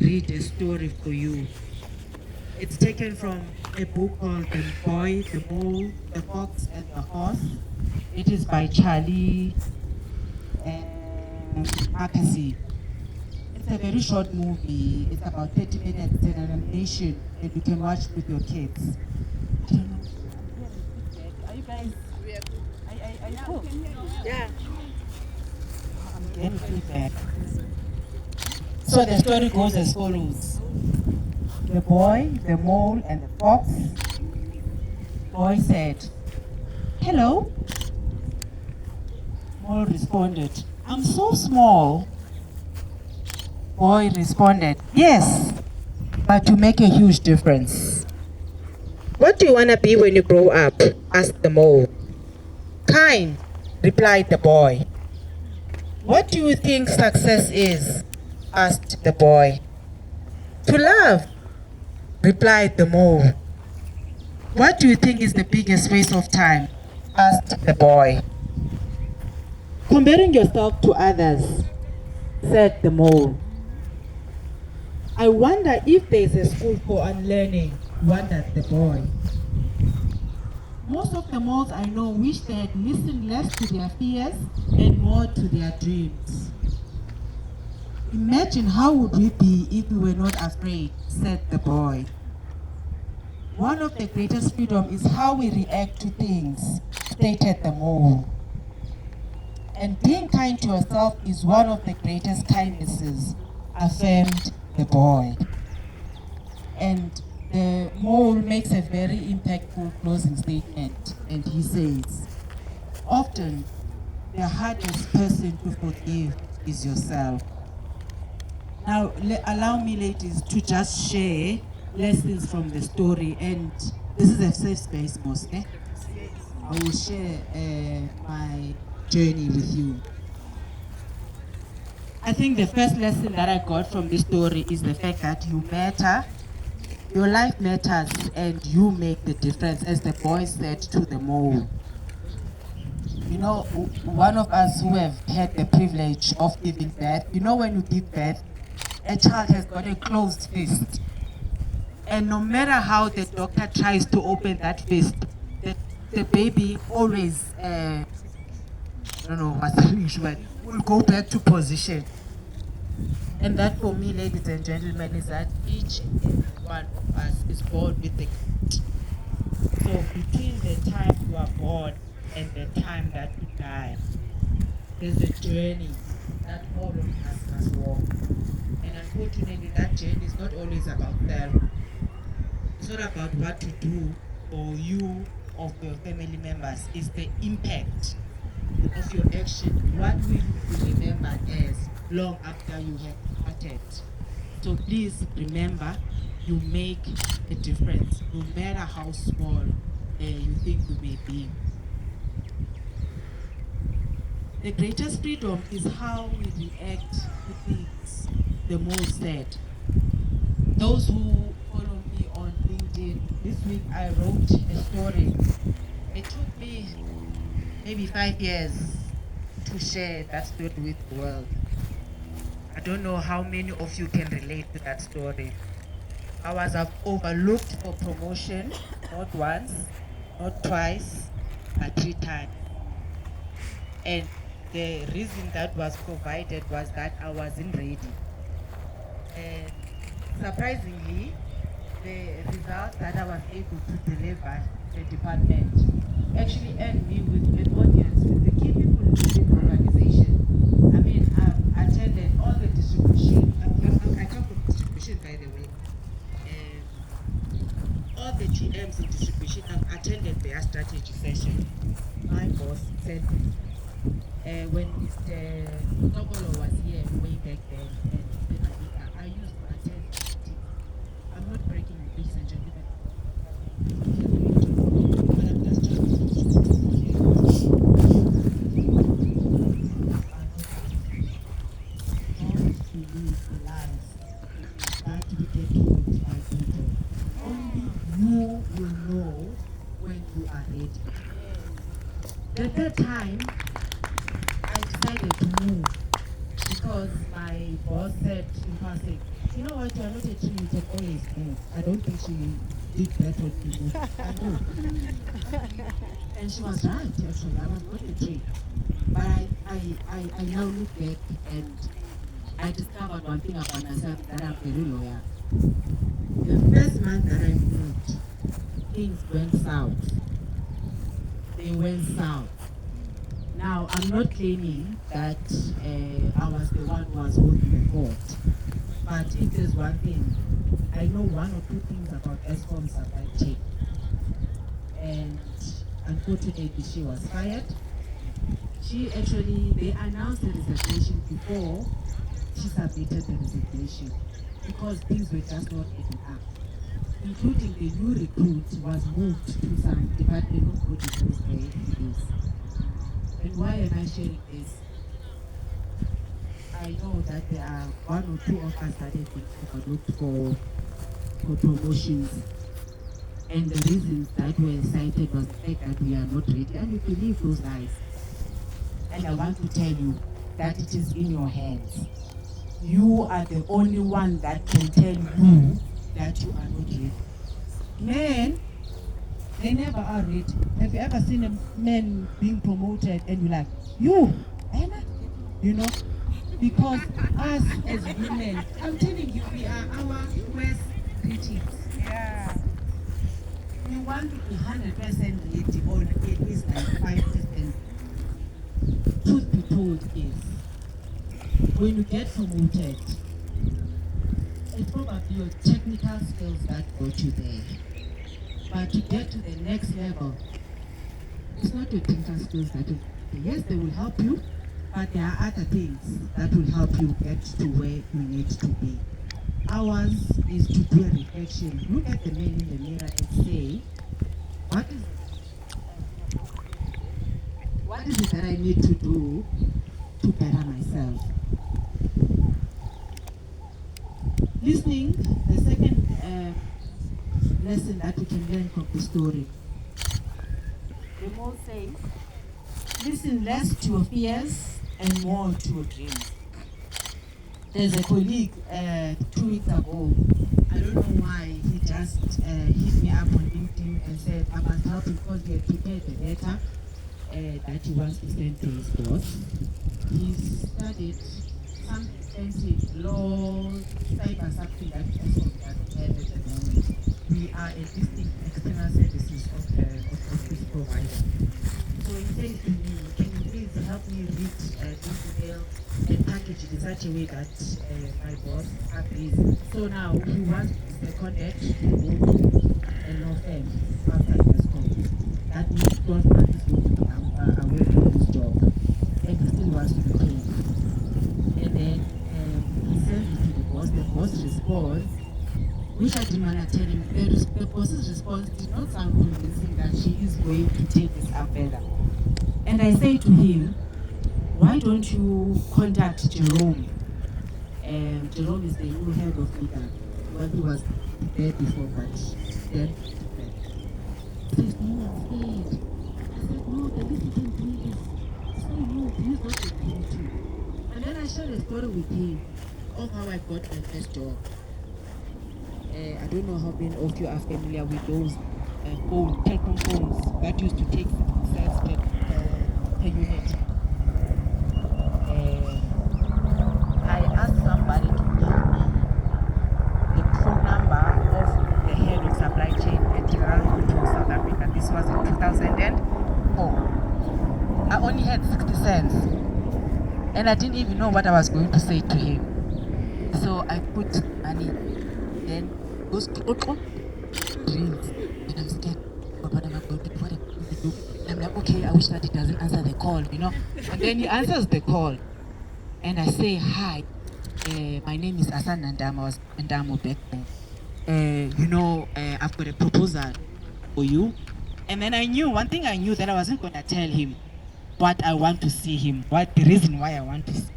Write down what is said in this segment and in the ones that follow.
read a story for you. It's taken from a book called The Boy, the Mole, the Fox, and the Horse. It is by Charlie Mackesy. It's a very short movie. It's about 30 minutes. It's an animation that you can watch with your kids. I don't know. Are you guys? Are you cool? Yeah. I'm getting feedback. So the story goes as follows. The boy, the mole, and the fox. Boy said, "Hello." Mole responded, "I'm so small." Boy responded, "Yes, but you make a huge difference." "What do you want to be when you grow up?" asked the mole. "Kind," replied the boy. "What do you think success is?" asked the boy. "To love," replied the mole. "What do you think is the biggest waste of time?" asked the boy. "Comparing yourself to others," said the mole. "I wonder if there's a school for unlearning," wondered the boy. Most of the moles I know wish they had listened less to their fears and more to their dreams. "Imagine how would we be if we were not afraid," said the boy. "One of the greatest freedom is how we react to things," stated the mole. "And being kind to yourself is one of the greatest kindnesses," affirmed the boy. And the mole makes a very impactful closing statement, and he says, "Often, the hardest person to forgive is yourself." Now, allow me, ladies, to just share lessons from the story, and this is a safe space, Mosque. I will share my journey with you. I think the first lesson that I got from this story is the fact that you matter, your life matters, and you make the difference, as the boy said to the mole. You know, one of us who have had the privilege of giving birth, you know, when you give birth, a child has got a closed fist. And no matter how the doctor tries to open that fist, the baby always, I don't know what's the English word, will go back to position. And that for me, ladies and gentlemen, is that each and every one of us is born with a gift. So between the time you are born and the time that you die, there's a journey that all of us must walk. And unfortunately, that journey is not always about self. It's not about what to do for you or for your family members. It's the impact of your action. What will you be remembered as long after you have departed? So please remember, you make a difference, no matter how small you think you may be. The greatest freedom is how we react to things, the most said. Those who follow me on LinkedIn, this week I wrote a story. It took me maybe 5 years to share that story with the world. I don't know how many of you can relate to that story. I was overlooked for promotion, not once, not twice, but 3 times. And the reason that was provided was that I wasn't ready. And surprisingly, the results that I was able to deliver in the department actually earned me with an audience with the key people within the organization. I mean, I've attended all the distribution. I come from distribution, by the way. All the GMs in distribution have attended their strategy session. My boss said, when Mr. Nogolo was here way back then, and Mr. Nagika, I used to attend meetings. I'm not breaking the ladies and gentlemen. But I'm just trying to don't believe the lies that we get told by people. Only you will know when you are ready. The third time, I decided to move because my boss said in passing, you know what, you are not a tree, you can always move. I don't think she did that when we moved. I know. And she was right, actually. I was not a tree. But I now look back and I discovered one thing about myself, that I'm very loyal. The first month that I moved, things went south. They went south. Now, I'm not claiming that I was the one who was holding the fort. But if there's one thing, I know one or two things about ESCOM supply chain. And unfortunately, she was fired. They announced the resignation before she submitted the resignation because things were just not adding up. Including the new recruit was moved to some department of good knows where he is. And why am I sharing this? I know that there are one or two of us that have been overlooked for promotions. And the reasons that were cited was the fact that we are not ready, and we believe those lies. And I want to tell you that it is in your hands. You are the only one that can tell you that you are not ready. Men, they never are ready. Have you ever seen a man being promoted and you're like, you, Anna? You know? Because us as women, I'm telling you, we are our worst critics. Yeah. We want to be 100% ready, or at least like 5%. Truth be told is, when you get promoted, it's probably your technical skills that got you there. But to get to the next level, it's not your technical skills that will, yes, they will help you, but there are other things that will help you get to where you need to be. Ours is to do a reflection. Look at the man in the mirror and say, what is it that I need to do to better myself? Listening, the second lesson that we can learn from the story. The mole says, listen less to your fears and more to your dreams. There's a colleague 2 weeks ago, I don't know why, he just hit me up on LinkedIn and said I must help him because he had prepared the letter that he wants to send to his boss. He studied some expensive law, cyber something that ESCOM doesn't have at the moment. We are a distinct external services of this provider. So he says to me, can you please help me read this email and package it in such a way that my boss agrees. So now he wants the contact to go to a law firm outside ESCOM. That means 12 months is going to be away from his job. And he still wants to be paid. And then he sends it to the boss responds, which I didn't want to tell him. The boss's response did not sound convincing that she is going to take this umbrella. And I say to him, why don't you contact Jerome? Jerome is the new head of leader. Well, he was there before, but then he says, no, I'm scared. I said, no, the least he can do is say no, please don't get him too. And then I shared a story with him of how I got my first job. I don't know how many of you are familiar with those telephone phones that used to take 60 cents per unit. I asked somebody to give me the phone number of the head of supply chain at General Motors South Africa. This was in 2004. I only had 60 cents. And I didn't even know what I was going to say to him. So I put money. Then goes to rings. And I'm scared. What am I going to do? What am I going to do? And I'm like, okay, I wish that he doesn't answer the call, you know. And then he answers the call. And I say, hi, my name is Asanda back then. I've got a proposal for you. And then I knew, one thing I knew, that I wasn't going to tell him what I want to see him, what the reason why I want to see.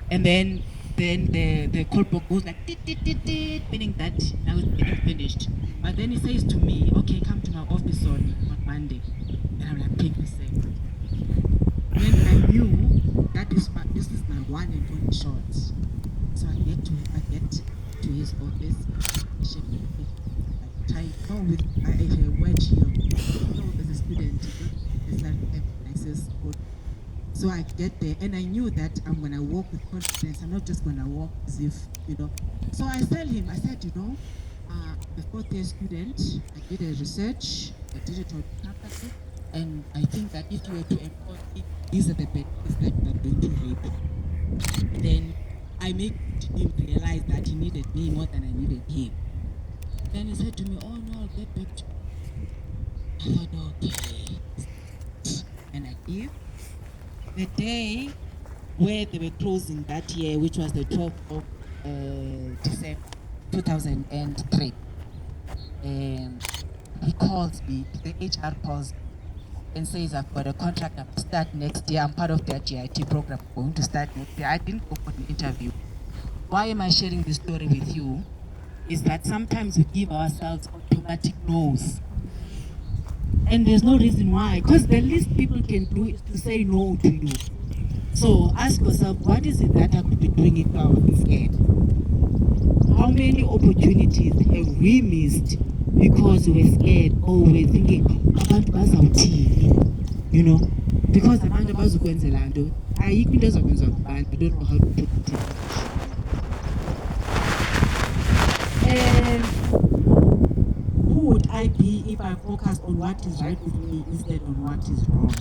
And then the call book goes like, meaning that now it's getting finished. But then he says to me, okay, come to my office on Monday. And I'm like, take me safe. Then I knew that this is my one and only shot. So I get his office. I watch you. As a student, it's like exercise. So I get there, and I knew that I'm gonna walk with confidence. I'm not just gonna walk as if, So I tell him, I said, the fourth year student, I did a research, I did it on campus, and I think that if you were to employ me, these are the benefits that you are going to reap. Then I made him realize that he needed me more than I needed him. Then he said to me, oh no, I'll get back to you. I thought, okay. And I did. The day where they were closing that year, which was the 12th of December 2003, he calls me, the HR calls me and says, I've got a contract, I'm to start next year. I'm part of their GIT program, I'm going to start next year. I didn't go for the interview. Why am I sharing this story with you? Is that sometimes we give ourselves automatic no's. And there's no reason why, because the least people can do is to say no to you. So ask yourself, what is it that I could be doing if I was scared? How many opportunities have we missed because we were scared or we were thinking, abantu bazawuthini, because abantu abazukwenza laa nto ayikho into ezakwenziwa ngabantu. I don't know how to put it. And who would I be if I focused on what is right with me instead of what is wrong?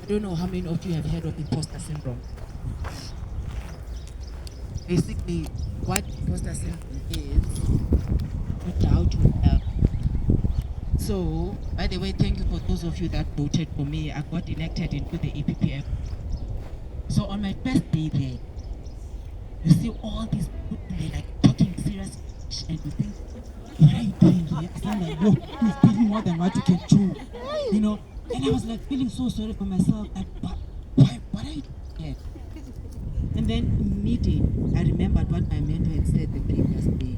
I don't know how many of you have heard of imposter syndrome. Basically, what imposter syndrome is, you doubt yourself. So, by the way, thank you for those of you that voted for me. I got elected into the EPPF. So on my first day there, you see all these people, they're like talking serious, and you think, what are you doing here? Asanda, you're speaking more than what you can chew, And I was like feeling so sorry for myself. Like, what are you doing here? And then immediately, I remembered what my mentor had said the previous day.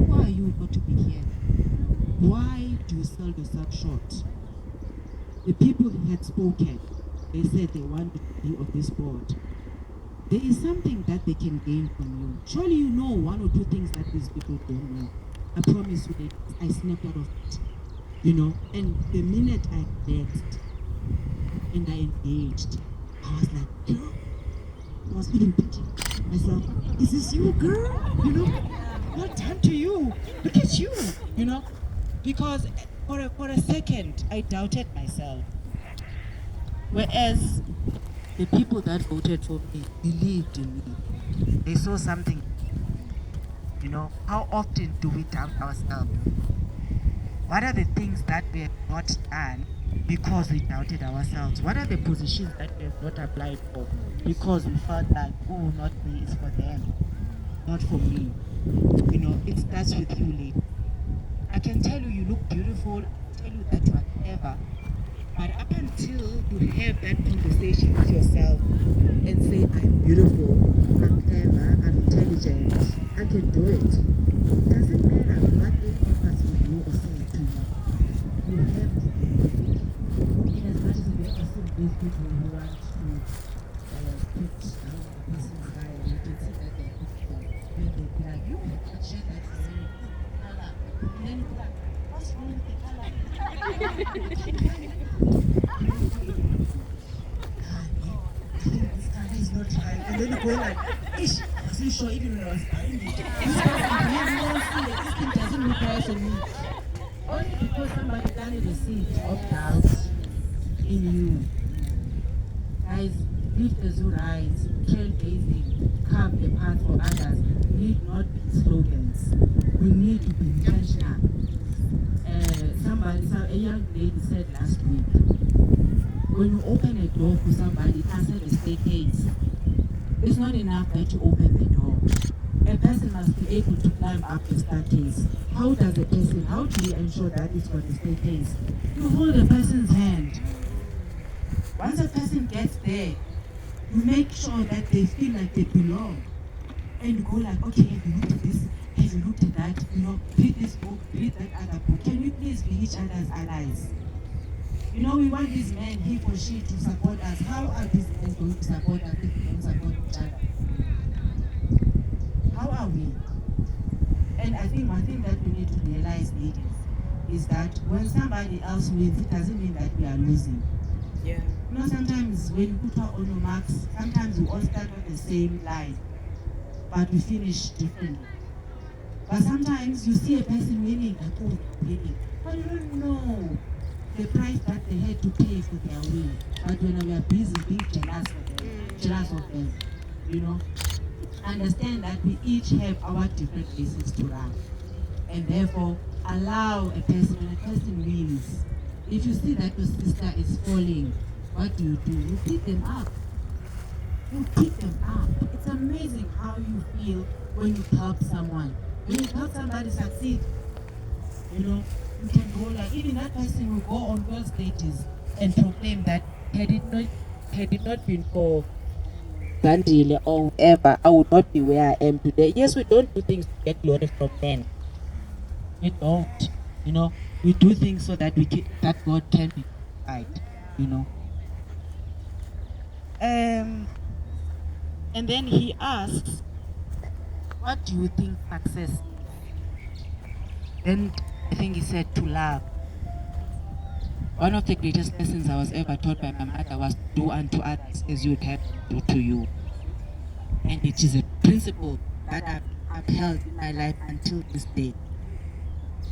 Why are you not to be here? Why do you sell yourself short? The people who had spoken, they said they wanted to be on this board. There is something that they can gain from you. Surely you know one or two things that these people don't know. I promise you, I snapped out of it. And the minute I next and I engaged, I was like, girl, I was feeling pity myself. Is this you, girl? Well done to you. Look at you, because for a second, I doubted myself. Whereas the people that voted for me believed in me. They saw something. How often do we doubt ourselves? What are the things that we have not done because we doubted ourselves? What are the positions that we have not applied for because we felt like, oh, not me, it's for them, not for me? It starts with you, lady. I can tell you look beautiful, tell you that you are clever, but up until you have that conversation with yourself and say, I'm beautiful, I'm clever, I'm intelligent, I can do it. Doesn't matter what they focus on you or say to you. You have to be it. In as much as we have seen these people who want to put the person's eye, and you can see that they're beautiful. When they be like, you can share that same color. And then you're like, what's wrong with the color? This color is not right. And then you go like, ish, I wasn't sure even when I was buying it. This thing doesn't look right on me. Only because somebody planted a seed of doubt in you. Guys, live as you rise, trailblazing, carve the path for others. Need not be slogans. We need to be intentional. A young lady said last week, when you open a door for somebody, answer the staircase. It's not enough that you open the door. A person must be able to climb up the staircase. How do we ensure that it's on the staircase? You hold a person's hand. Once a person gets there, you make sure that they feel like they belong. And you go like, okay, have you looked at this? Have you looked at that? Read this book, read that other book. Can we please be each other's allies? We want this man, he or she, to support us. How are these men going to support us if we don't support each other? think one thing that we need to realize, ladies, is that when somebody else wins, it doesn't mean that we are losing. Yeah. You know, sometimes when you put on your marks, sometimes we all start on the same line, but we finish differently. But sometimes you see a person winning, like, oh, winning, but you don't know the price that they had to pay for their win. But when we are busy being jealous of them, you know, understand that we each have our different races to run. And therefore, allow a person, when a person wins, if you see that your sister is falling, what do? You pick them up. You pick them up. It's amazing how you feel when you help someone. When you help somebody succeed, you know, you can go like, even that person will go on world stages and proclaim that had it not been for Gandhi or whoever, I would not be where I am today. Yes, we don't do things to get glory from men. We don't, you know. We do things so that that God can be glorified, you know. And then he asks, "What do you think success is?" Then I think he said to love. One of the greatest lessons I was ever taught by my mother was to do unto others as you would have them do to you. And it is a principle that I've upheld in my life until this day.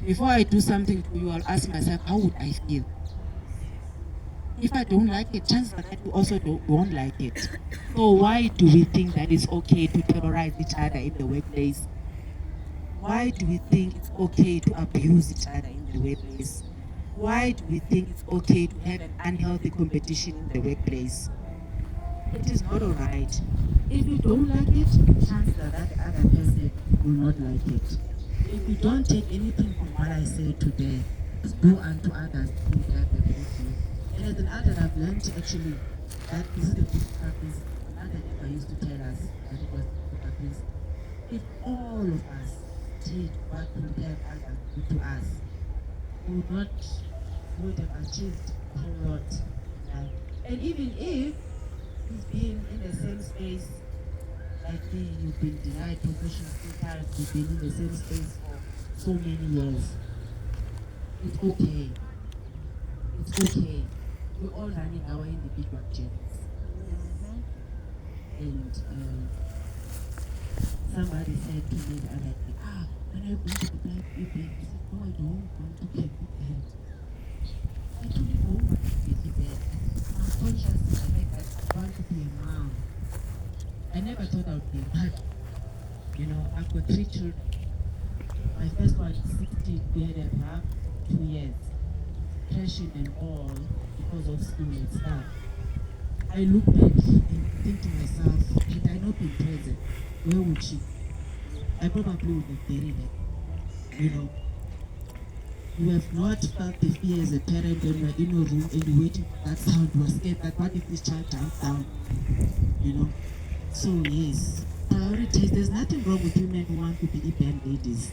Before I do something to you, I'll ask myself, how would I feel? If I don't like it, chances are that you also won't like it. So why do we think that it's okay to terrorize each other in the workplace? Why do we think it's okay to abuse each other in the workplace? Why do we think it's okay to have an unhealthy competition in the workplace? It is not alright. If you don't like it, chances are that the other person will not like it. If you don't take anything from what I say today, just do unto others who have them with you. And as an adult, I've learned actually that this is the biblical principle. My mother never used to tell us that it was the biblical principle. If all of us did what we would have others do to us, we would have achieved a whole lot in life. And even if you've been in the same space like me, you've been denied professional status, you've been in the same space for so many years, it's okay. It's okay. We're all running our individual journeys. And somebody said to me the other day, when are you going to apply for EBand? I said, no, I don't want to be an EBand. I truly don't want to be an EBand. I'm conscious of the fact that I want to be a mom. I never thought I would be a mother. You know, I've got 3 children. My first one is 16, years and a half, 2 years. Crashing and all because of school and stuff. I look back and think to myself, had I not been present, where would she be? I probably would have buried her. You know, you have not felt the fear as a parent when you are in your room and you're waiting for that sound. You are scared that what if this child jumps down? You know. So yes, priorities. There's nothing wrong with women who want to be EBand ladies,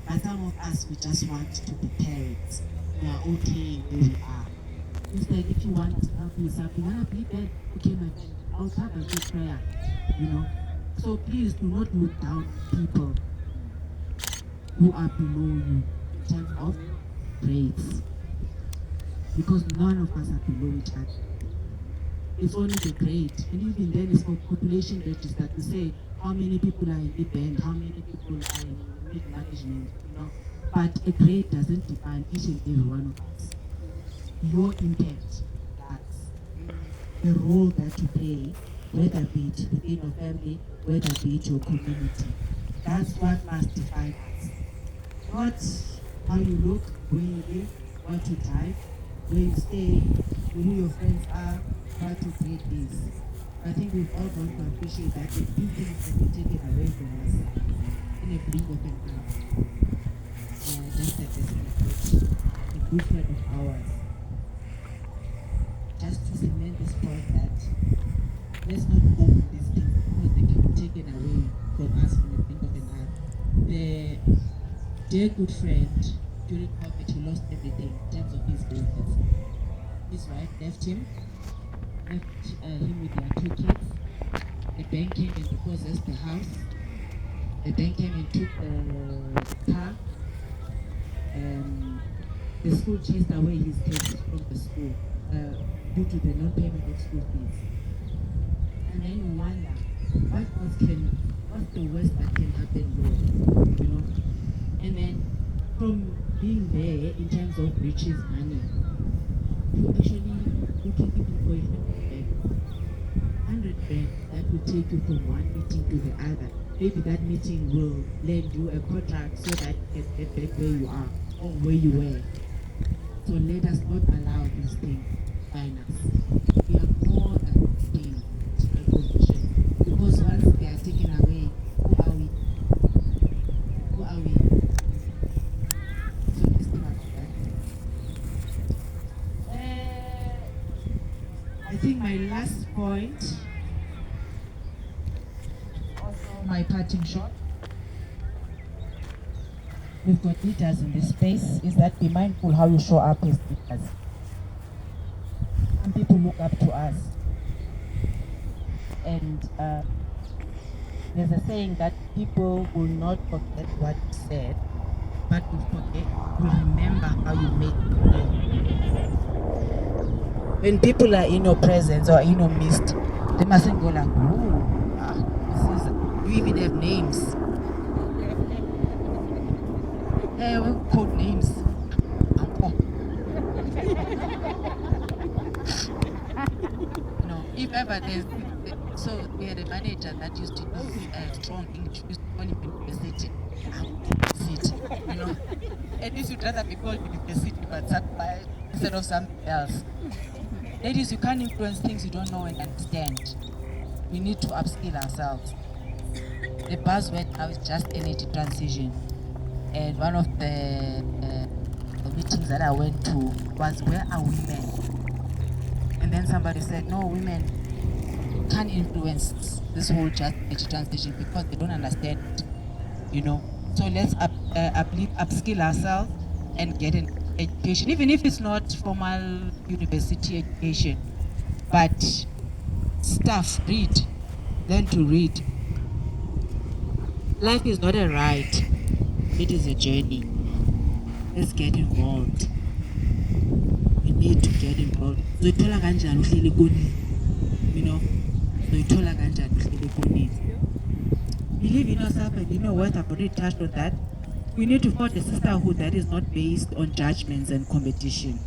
but some of us we just want to be parents. We are okay where we are. It's like if you want us to help you with something, wanna be EBand? Okay, my friend, I'll cover your prayer. You know. So please do not look down on people who are below you in terms of grades, because none of us are below each other. It's only the grade, and even then it's for population register to say how many people are in EBand, how many people are in mid-management, you know. But a grade doesn't define each and every one of us. Your impact does. The role that you play, whether be it within your family, whether be it your community, that's what must define us. Not how you look, where you live, what you drive, where you stay, who your friends are, what your grade is. I think we've all got to appreciate that the few things can be taken away from us in a blink of an eye. Just like this approach, a good friend of ours, just to cement this point that let's not hope these things because they can be taken away from us in a blink of an eye. The dear good friend, during COVID, he lost everything in terms of his business. His wife left him with their 2 kids. The bank came and repossessed the house. The bank came and took the car. The school chased away his kids from the school due to the non-payment of school fees. And then you wonder, what's the worst that can happen, Lord? You know? And then from being there in terms of riches money, to actually looking even for 100 rand that will take you from one meeting to the other. Maybe that meeting will lend you a contract so that you can get back where you are or where you were. So let us not allow these things to find us. We are more than things in position. Because once they are taken away, who are we? Who are we? So let's think about that. I think my last point, also my parting shot. We've got leaders in this space, is that be mindful how you show up as leaders. Some people look up to us. And there's a saying that people will not forget what you said, but will remember how you made them feel. When people are in your presence or in your midst, they mustn't go like, you even have names. We code names. If ever there's, so we had a manager that used to use strong English, used to call him university. At least you'd rather be called university, but instead of something else. Ladies, you can't influence things you don't know and understand. We need to upskill ourselves. The buzzword now is just energy transition. And one of the meetings that I went to was, where are women? And then somebody said, no, women can't influence this whole just energy transition because they don't understand it, So let's upskill ourselves and get an education, even if it's not formal university education, but read, learn to read. Life is not a ride. It is a journey. Let's get involved. We need to get involved. We believe in yourself and in your worth. I've already touched on that. We need to forge a sisterhood that is not based on judgments and competition.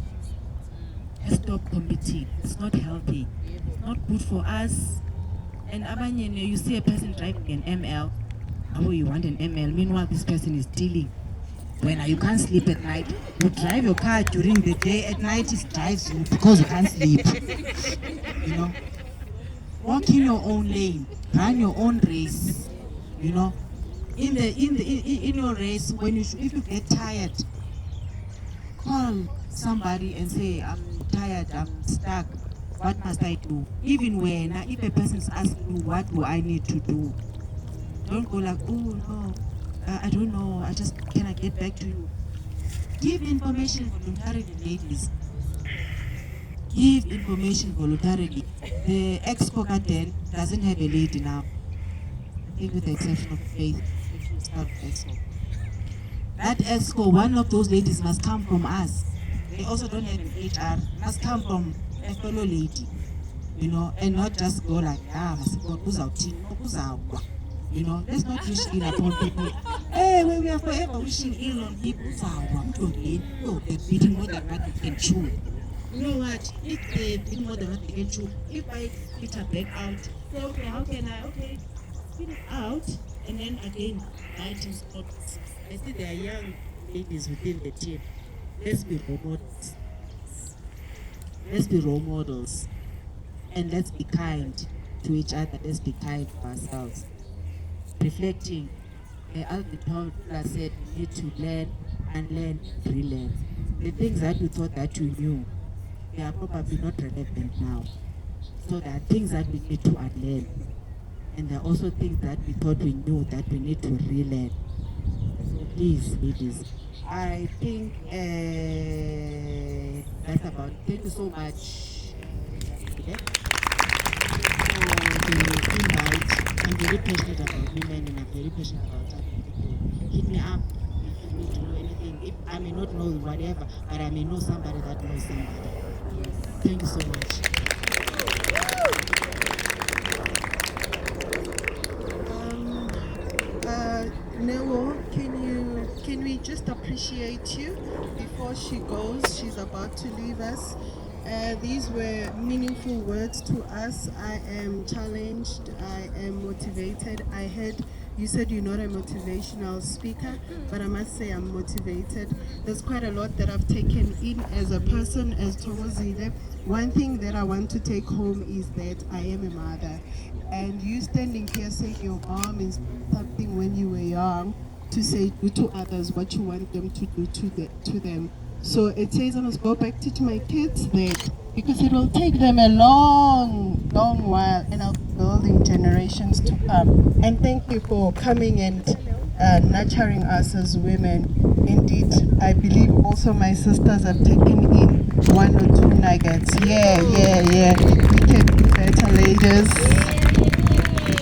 Let's stop competing. It's not healthy. It's not good for us. And you see a person driving an ML. Oh, you want an ML. Meanwhile, this person is stealing. When you can't sleep at night, you drive your car during the day. At night, it drives you because you can't sleep. Walk in your own lane. Run your own race. In your race, if you get tired, call somebody and say, I'm tired, I'm stuck. What must I do? Even when, if a person is asking you, what do I need to do? Don't go like, oh no, I don't know, can I get back to you? Give information voluntarily, ladies. Give information voluntarily. The Exco Garden doesn't have a lady now. I think with the exception of Faith, Exco. That Exco, one of those ladies must come from us. They also don't have an HR, must come from a fellow lady, and not just go like, let's not wish ill upon people. Hey, we are forever wishing ill on people. They're beating more than what they can chew. You know what? If they beat more than what they can chew, if I spit her back out, say, okay, how can I? Okay, spit it out, and then again, writing spots. I see there are young ladies within the team. Let's be role models. Let's be role models. And let's be kind to each other. Let's be kind to ourselves. Reflecting, Albert said, we need to learn, unlearn, relearn. The things that we thought that you knew, they are probably not relevant now. So there are things that we need to unlearn. And there are also things that we thought we knew that we need to relearn. So please, ladies, I think that's about it. Thank you so much. invite. I'm very passionate about women and I'm very passionate about other people. Hit me up if you need to know anything. If I may not know whatever, but I may know somebody that knows somebody. Thank you so much. Nero, can we just appreciate you before she goes? She's about to leave us. These were meaningful words to us. I am challenged. I am motivated. I heard you said you're not a motivational speaker, but I must say I'm motivated. There's quite a lot that I've taken in as a person, as Thokozile. One thing that I want to take home is that I am a mother. And you standing here saying your mom is something when you were young to say do to others what you want them to do to them. So it says I must go back teach my kids that because it will take them a long, long while and I'll be building generations to come. And thank you for coming and nurturing us as women. Indeed, I believe also my sisters have taken in one or two nuggets. Yeah. We can do better, ladies.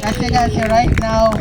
I think right now,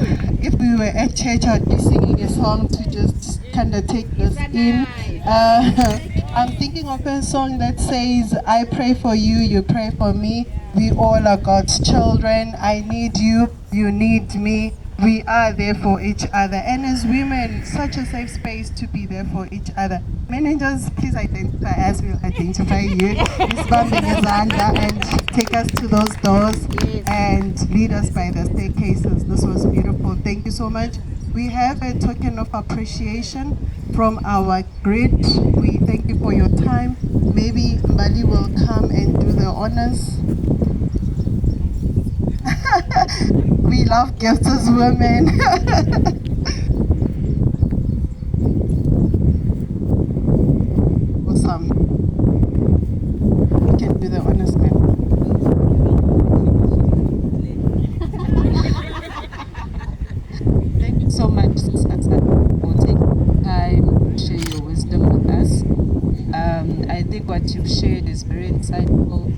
if we were at church, I'd be singing a song to just kind of take this in. I'm thinking of a song that says, I pray for you, you pray for me. We all are God's children. I need you, you need me. We are there for each other. And as women, such a safe space to be there for each other. Managers, please identify as we'll identify you. Miss Bambing Asanda and take us to those doors and lead us by the staircases. This was beautiful. Thank you so much. We have a token of appreciation from our grid. We thank you for your time. Maybe Mbali will come and do the honors. We love gifts as women. Awesome. You can do the honors now. Thank you so much, Sister, for taking time to share your wisdom with us. I think what you've shared is very insightful.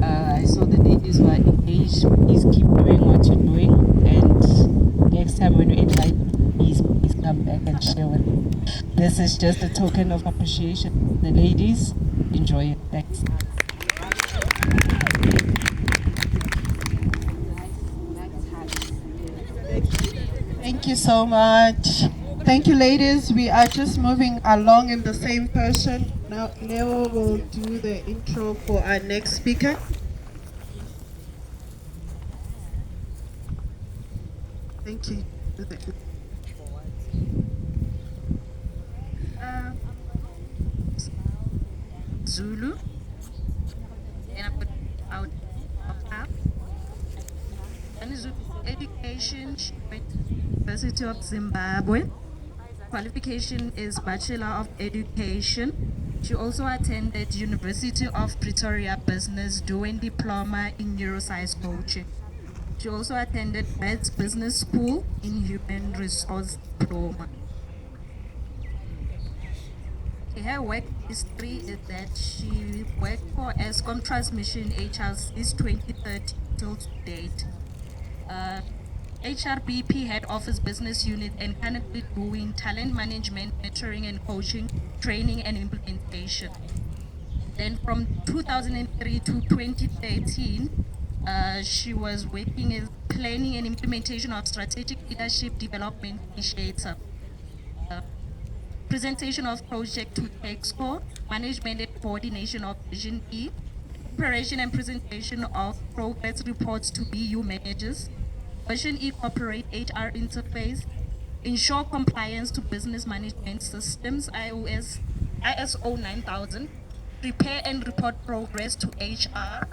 I saw the ladies who are engaged. Please keep doing what you're doing. And next time when you invite me, please come back and share with me. This is just a token of appreciation. The ladies, enjoy it. Thanks. Thank you so much. Thank you, ladies. We are just moving along in the same person. Now, Neo will do the intro for our next speaker. Thank you. Zulu, and I put out of and Zulu education, she went to University of Zimbabwe. Qualification is Bachelor of Education. She also attended University of Pretoria Business doing diploma in neuroscience coaching. She also attended Bed's Business School in Human Resource Diploma. Her work history is that she worked for Eskom Transmission HR since 2013 till to date. HRBP Head Office Business Unit and currently doing talent management, mentoring and coaching, training and implementation. Then from 2003 to 2013, she was working as planning and implementation of strategic leadership development initiative. Presentation of project to Exco, management and coordination of Vision E, preparation and presentation of progress reports to BU managers, Vision E corporate HR interface, ensure compliance to business management systems, ISO 9000, prepare and report progress to HR,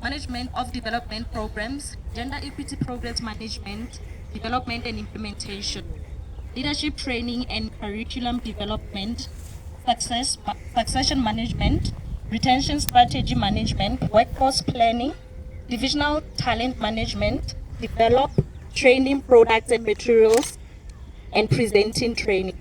management of development programs, gender equity progress management, development and implementation, leadership training and curriculum development, succession management, retention strategy management, workforce planning, divisional talent management, develop training products and materials, and presenting training.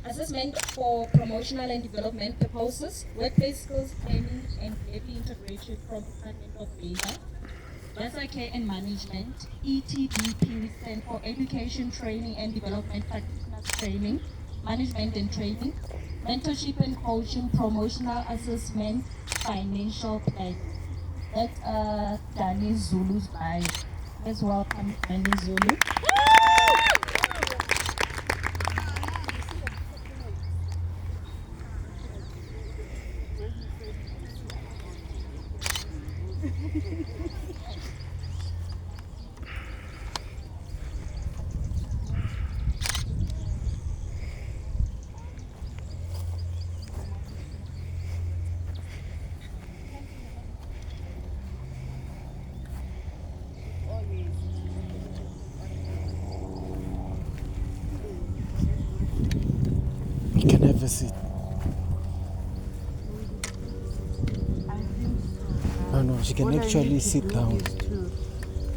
assessment for promotional and development purposes, workplace skills training and heavy integration from Department of Labor, Cancer Care and Management, ETDP stand for Education Training and Development Practitioners Training, Management and Training, Mentorship and Coaching, Promotional Assessment, Financial Planning. That's Dani Zulu's bio. Let's welcome Dani Zulu. You can have a seat. No, no, she can actually sit down.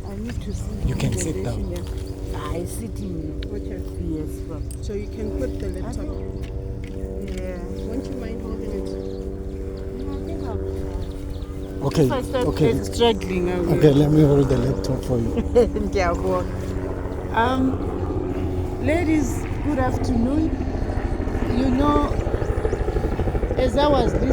I need to see. You can sit down. I sit in. Yes, so you can put the laptop. Yeah. Won't you mind holding it? No, I think I'll. Okay, If I start okay. struggling, I will. Okay, let me hold the laptop for you. Ladies, good afternoon. You know, as I was listening